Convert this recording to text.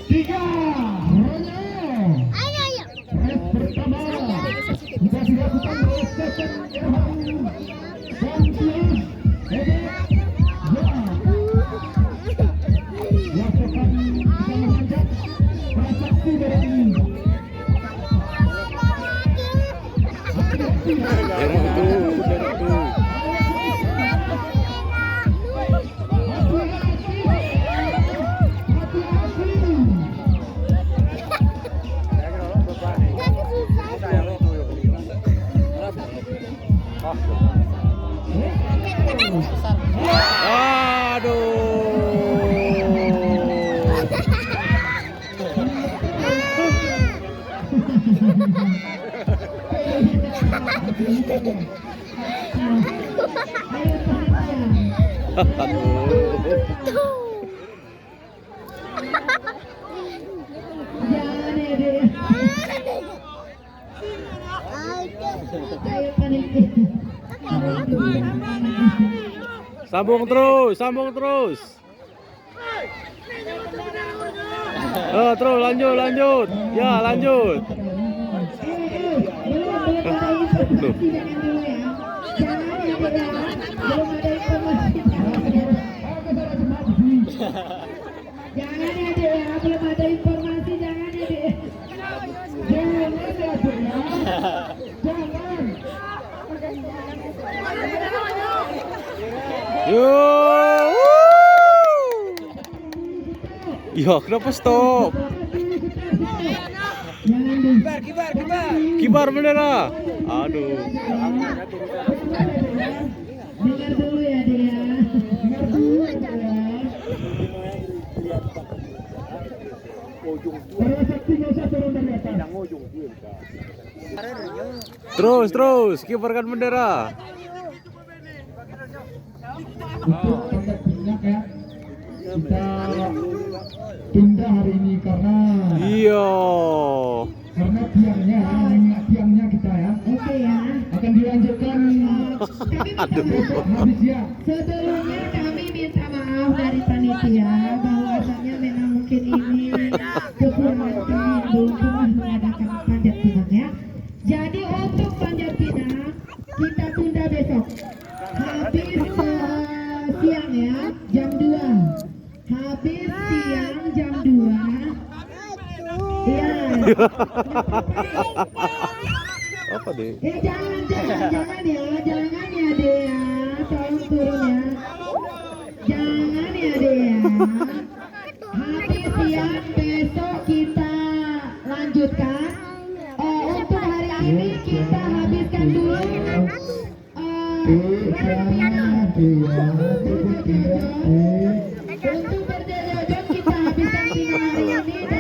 Tiga, Ayo. res pertama sudah dilakukan oleh Stephen Irham dan Tius Ede. Lakukan bisa memanjat prestasi dari ini. Sambung terus. Terus lanjut. Ya, lanjut. Jangan ya dek ya, belum ada informasi, jangan ya dek. Jangan ya dek ya. Jangan. Yo. Ya, kenapa stop? Kibar bendera. Aduh. Dengar dulu ya dek ya. Dengar dulu ya. Para saksi nggak usah turun dari atas. Terus, kibarkan bendera. Untuk kontak minyak ya, kita tunda hari ini karena Iya. tiangnya kita ya. Oke ya. Akan dilanjutkan besok habis ya. Sebelumnya kami minta maaf dari panitia bahwasanya memang mungkin ini kekurangan kami belum mengadakan panjat pinang ya. Jadi untuk panjat pinang kita tunda besok. Habis siang ya, jam 2. Habis siang jam 2. Iya. Apa deh? Jangan ya deh ya. Tolong turun ya. Jangan ya deh ya. Habis siang besok kita lanjutkan. Untuk hari ini kita habiskan dulu.